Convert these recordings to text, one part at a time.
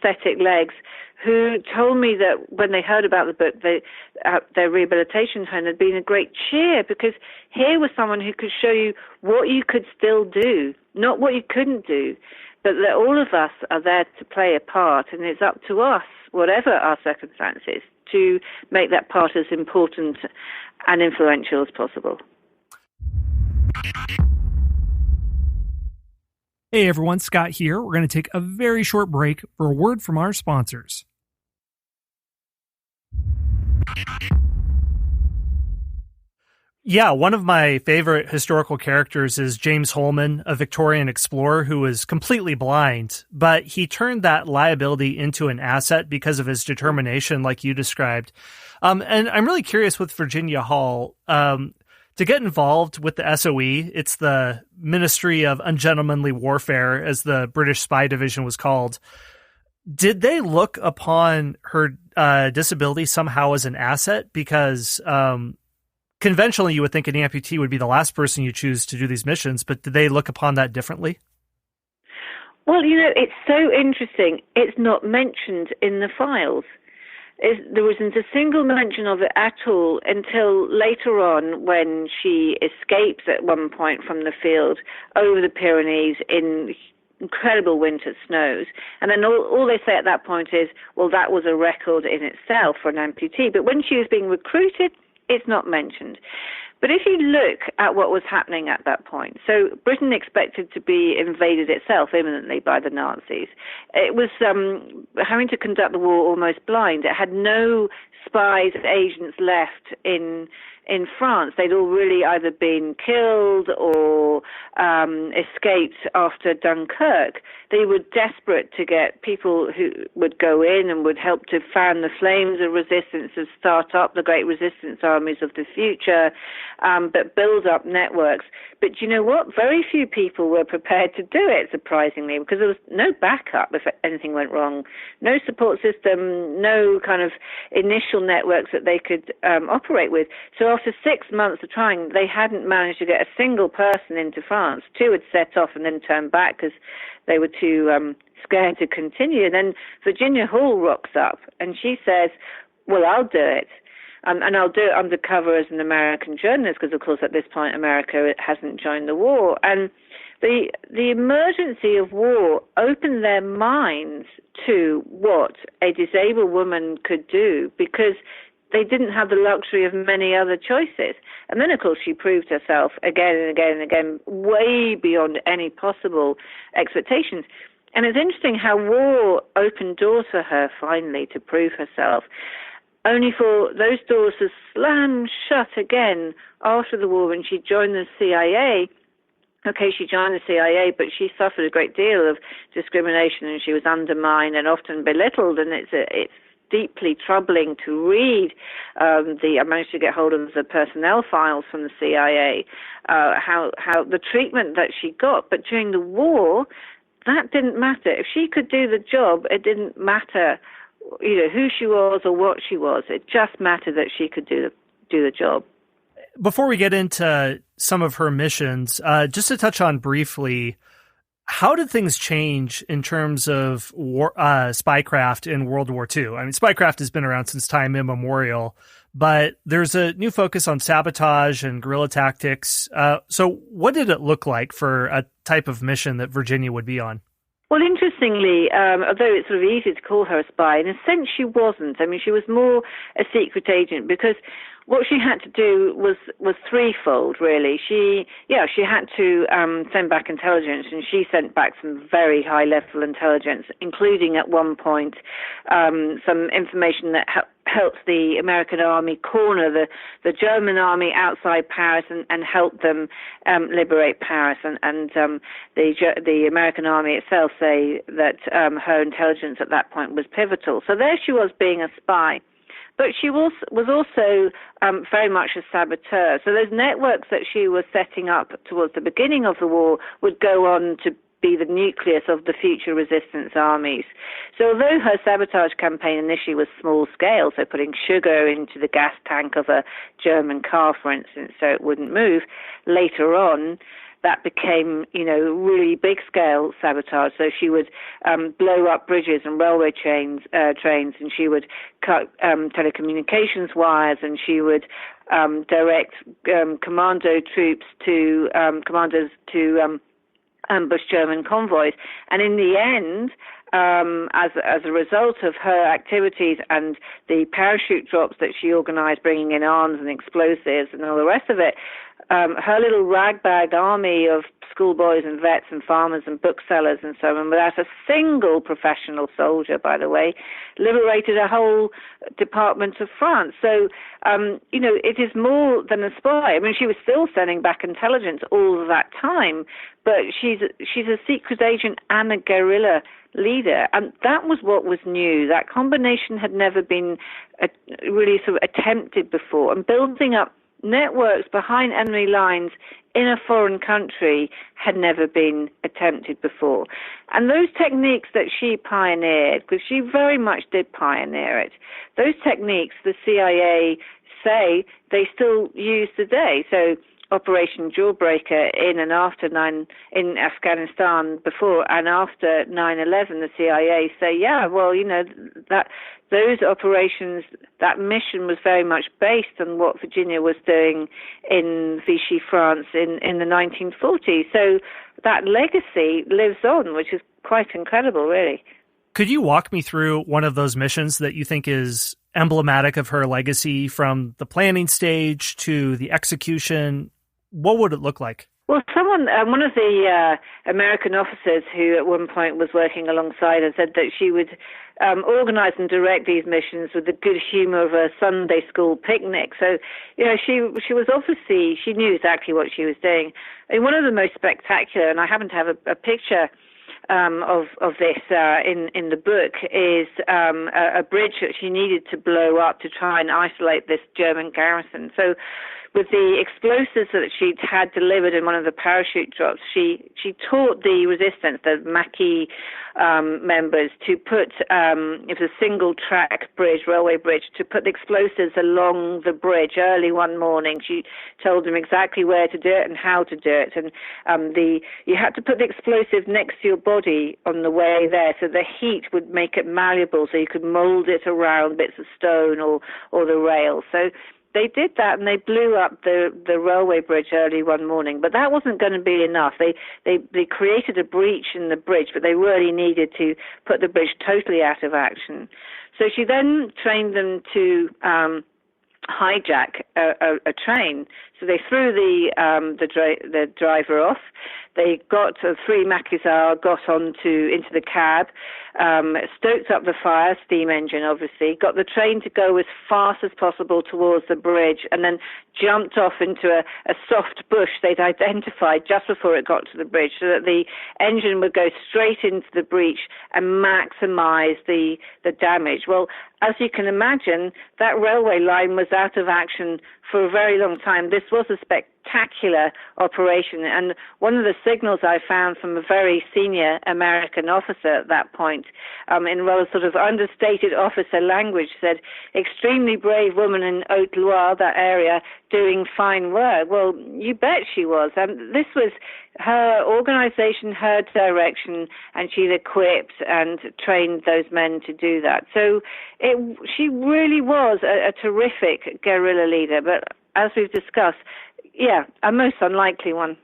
prosthetic legs, who told me that when they heard about the book, their rehabilitation home had been a great cheer, because here was someone who could show you what you could still do, not what you couldn't do, but that all of us are there to play a part, and it's up to us, whatever our circumstances, to make that part as important and influential as possible. Hey everyone, Scott here. We're going to take a very short break for a word from our sponsors. Yeah, one of my favorite historical characters is James Holman, a Victorian explorer who was completely blind, but he turned that liability into an asset because of his determination, like you described. And I'm really curious with Virginia Hall, to get involved with the SOE. It's the Ministry of Ungentlemanly Warfare, as the British spy division was called. Did they look upon her disability somehow as an asset? Because conventionally, you would think an amputee would be the last person you choose to do these missions, but did they look upon that differently? Well, it's so interesting. It's not mentioned in the files. There wasn't a single mention of it at all until later on, when she escapes at one point from the field over the Pyrenees in incredible winter snows. And then all they say at that point is, well, that was a record in itself for an amputee. But when she was being recruited, it's not mentioned. But if you look at what was happening at that point, so Britain expected to be invaded itself imminently by the Nazis. It was having to conduct the war almost blind. It had no spies, agents left in France. They'd all really either been killed or escaped after Dunkirk. They were desperate to get people who would go in and would help to fan the flames of resistance and start up the great resistance armies of the future, but build up networks. But you know what? Very few people were prepared to do it, surprisingly, because there was no backup if anything went wrong, no support system, no kind of initial networks that they could operate with. So after 6 months of trying, they hadn't managed to get a single person into France. 2 had set off and then turned back because they were too scared to continue. And then Virginia Hall rocks up and she says, well, I'll do it. And I'll do it undercover as an American journalist, because, of course, at this point, America hasn't joined the war. And the emergency of war opened their minds to what a disabled woman could do, because they didn't have the luxury of many other choices. And then, of course, she proved herself again and again and again, way beyond any possible expectations. And it's interesting how war opened doors for her, finally, to prove herself, only for those doors to slam shut again after the war when she joined the CIA. Okay, she joined the CIA, but she suffered a great deal of discrimination, and she was undermined and often belittled, and it's deeply troubling to read. I managed to get hold of the personnel files from the CIA, how the treatment that she got. But during the war, that didn't matter. If she could do the job, it didn't matter, who she was or what she was. It just mattered that she could do the job. Before we get into some of her missions, just to touch on briefly, how did things change in terms of spycraft in World War II? I mean, spycraft has been around since time immemorial, but there's a new focus on sabotage and guerrilla tactics. So what did it look like for a type of mission that Virginia would be on? Well, interestingly, although it's sort of easy to call her a spy, in a sense she wasn't. I mean, she was more a secret agent, because what she had to do was threefold, really. She had to send back intelligence, and she sent back some very high-level intelligence, including at one point some information that helped the American army corner the German army outside Paris and help them liberate Paris. And the American army itself say that her intelligence at that point was pivotal. So there she was, being a spy. But she was also very much a saboteur. So those networks that she was setting up towards the beginning of the war would go on to be the nucleus of the future resistance armies. So although her sabotage campaign initially was small scale, so putting sugar into the gas tank of a German car, for instance, so it wouldn't move, later on, that became, really big-scale sabotage. So she would blow up bridges and railway trains, and she would cut telecommunications wires, and she would direct commando troops to commandos to ambush German convoys. And in the end, as a result of her activities and the parachute drops that she organized, bringing in arms and explosives and all the rest of it, her little ragbag army of schoolboys and vets and farmers and booksellers and so on, without a single professional soldier, by the way, liberated a whole department of France. So, it is more than a spy. I mean, she was still sending back intelligence all of that time, but she's a secret agent and a guerrilla leader, and that was what was new. That combination had never been really sort of attempted before, and building up networks behind enemy lines in a foreign country had never been attempted before. And those techniques that she pioneered, because she very much did pioneer it, those techniques the CIA say they still use today. So Operation Jawbreaker in Afghanistan before and after 9/11, the CIA say, that those operations, that mission was very much based on what Virginia was doing in Vichy France in the 1940s. So that legacy lives on, which is quite incredible, really. Could you walk me through one of those missions that you think is emblematic of her legacy, from the planning stage to the execution? What would it look like? Well, one of the American officers who at one point was working alongside her said that she would organize and direct these missions with the good humor of a Sunday school picnic. So, she was obviously, she knew exactly what she was doing. I mean, one of the most spectacular, and I happen to have a picture of this in the book, is a bridge that she needed to blow up to try and isolate this German garrison. So with the explosives that she'd had delivered in one of the parachute drops, she taught the resistance, the Maquis members, to put, it was a single-track bridge, railway bridge, to put the explosives along the bridge early one morning. She told them exactly where to do it and how to do it. And you had to put the explosive next to your body on the way there, so the heat would make it malleable, so you could mold it around bits of stone or the rail. So they did that, and they blew up the railway bridge early one morning. But that wasn't going to be enough. They created a breach in the bridge, but they really needed to put the bridge totally out of action. So she then trained them to hijack a train. So they threw the driver off. They got three Maquisards got into the cab, stoked up the fire, steam engine obviously, got the train to go as fast as possible towards the bridge, and then jumped off into a soft bush they'd identified just before it got to the bridge, so that the engine would go straight into the breach and maximize the damage. Well, as you can imagine, that railway line was out of action for a very long time. This was a spectacular operation, and one of the signals I found from a very senior American officer at that point, in rather sort of understated officer language, said, "Extremely brave woman in Haute-Loire, that area, doing fine work." Well, you bet she was. This was her organization, her direction, and she'd equipped and trained those men to do that. So she really was a terrific guerrilla leader, but as we've discussed, a most unlikely one.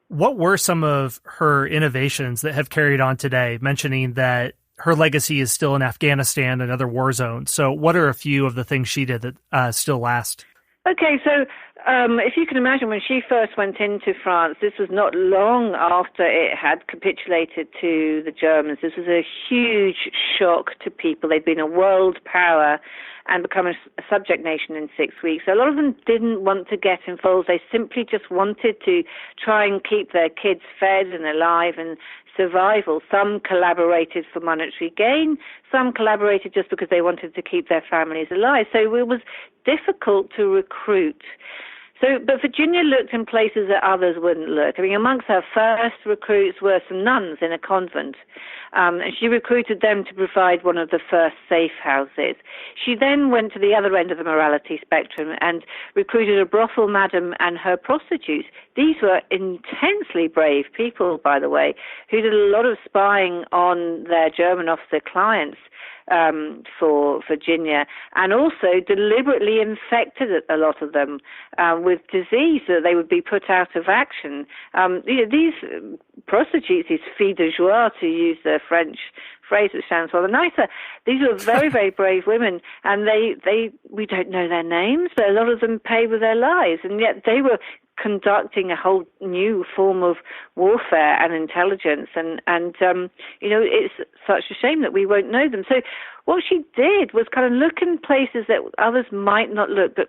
What were some of her innovations that have carried on today, mentioning that her legacy is still in Afghanistan and other war zones? So what are a few of the things she did that still last? Okay, so if you can imagine, when she first went into France, this was not long after it had capitulated to the Germans. This was a huge shock to people. They'd been a world power and become a subject nation in 6 weeks. So a lot of them didn't want to get involved. They simply just wanted to try and keep their kids fed and alive and survival. Some collaborated for monetary gain. Some collaborated just because they wanted to keep their families alive. So it was difficult to recruit. But Virginia looked in places that others wouldn't look. I mean, amongst her first recruits were some nuns in a convent, and she recruited them to provide one of the first safe houses. She then went to the other end of the morality spectrum and recruited a brothel madam and her prostitutes. These were intensely brave people, by the way, who did a lot of spying on their German officer clients for Virginia, and also deliberately infected a lot of them with disease so that they would be put out of action. These prostitutes, these filles de joie, to use the French phrase, which sounds rather nicer, these were very, very brave women, and we don't know their names, but a lot of them paid with their lives, and yet they were conducting a whole new form of warfare and intelligence, and it's such a shame that we won't know them. So what she did was kind of look in places that others might not look, but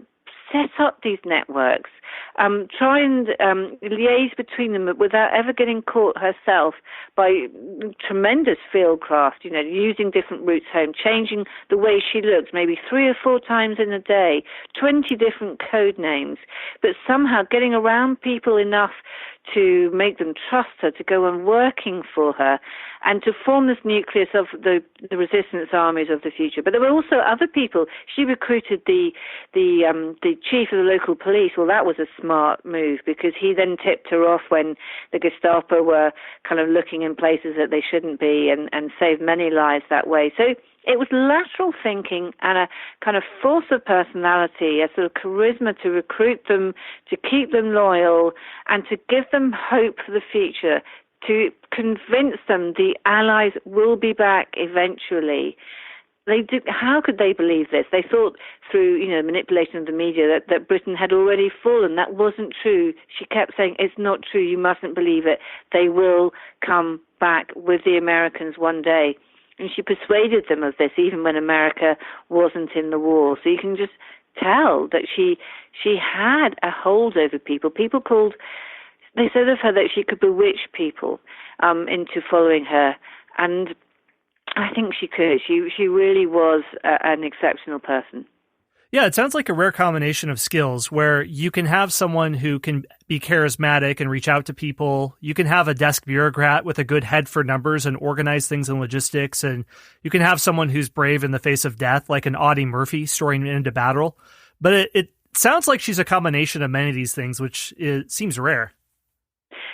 set up these networks, try and liaise between them without ever getting caught herself by tremendous fieldcraft, using different routes home, changing the way she looked maybe 3 or 4 times in a day, 20 different code names, but somehow getting around people enough to make them trust her, to go on working for her, and to form this nucleus of the resistance armies of the future. But there were also other people. She recruited the chief of the local police. Well, that was a smart move, because he then tipped her off when the Gestapo were kind of looking in places that they shouldn't be, and saved many lives that way. So it was lateral thinking and a kind of force of personality, a sort of charisma to recruit them, to keep them loyal, and to give them hope for the future, to convince them the Allies will be back eventually. How could they believe this? They thought through, manipulation of the media that Britain had already fallen. That wasn't true. She kept saying, it's not true, you mustn't believe it. They will come back with the Americans one day. And she persuaded them of this even when America wasn't in the war. So you can just tell that she had a hold over people. They said of her that she could bewitch people into following her. And I think she could. She really was an exceptional person. Yeah, it sounds like a rare combination of skills where you can have someone who can be charismatic and reach out to people. You can have a desk bureaucrat with a good head for numbers and organize things in logistics. And you can have someone who's brave in the face of death, like an Audie Murphy storming into battle. But it sounds like she's a combination of many of these things, which seems rare.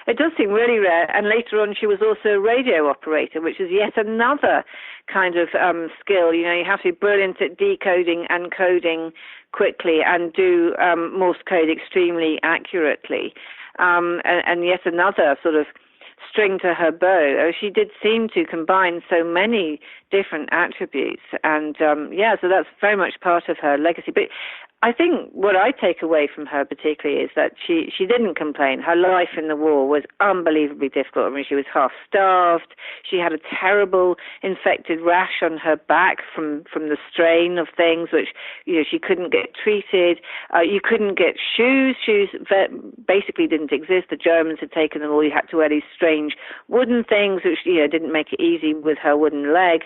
It does seem really rare. And later on, she was also a radio operator, which is yet another kind of skill. You have to be brilliant at decoding and coding quickly and do Morse code extremely accurately. And yet another sort of string to her bow. She did seem to combine so many different attributes. And so that's very much part of her legacy. But I think what I take away from her particularly is that she didn't complain. Her life in the war was unbelievably difficult. I mean, she was half-starved. She had a terrible infected rash on her back from the strain of things, which, she couldn't get treated. You couldn't get shoes. Shoes basically didn't exist. The Germans had taken them all. You had to wear these strange wooden things, which, didn't make it easy with her wooden leg.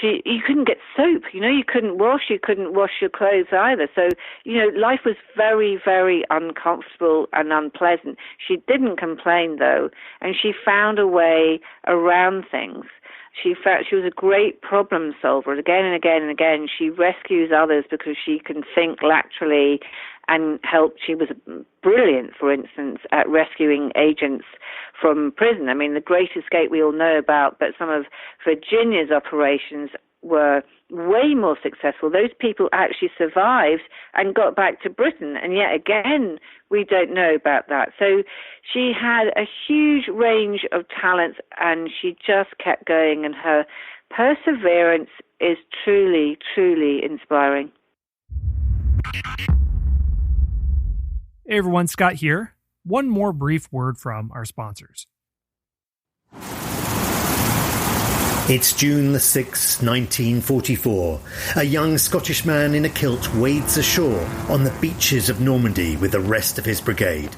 You couldn't get soap, you couldn't wash your clothes either. So, life was very, very uncomfortable and unpleasant. She didn't complain though, and she found a way around things. She felt she was a great problem solver. Again and again and again, she rescues others because she can think laterally and help. She was brilliant, for instance, at rescuing agents from prison. I mean, the Great Escape we all know about, but some of Virginia's operations were way more successful. Those people actually survived and got back to Britain, and yet again, we don't know about that. So she had a huge range of talents, and she just kept going, and her perseverance is truly, truly inspiring. Hey everyone, Scott here. One more brief word from our sponsors. It's June the 6th, 1944. A young Scottish man in a kilt wades ashore on the beaches of Normandy with the rest of his brigade.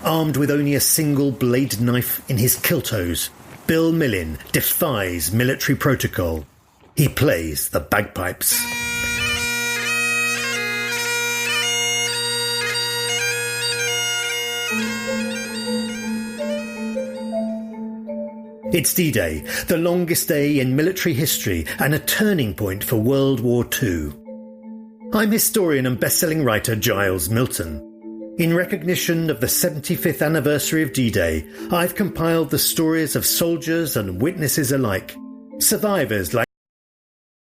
Armed with only a single bladed knife in his kiltos, Bill Millin defies military protocol. He plays the bagpipes. It's D-Day, the longest day in military history and a turning point for World War II. I'm historian and best-selling writer Giles Milton. In recognition of the 75th anniversary of D-Day, I've compiled the stories of soldiers and witnesses alike, survivors like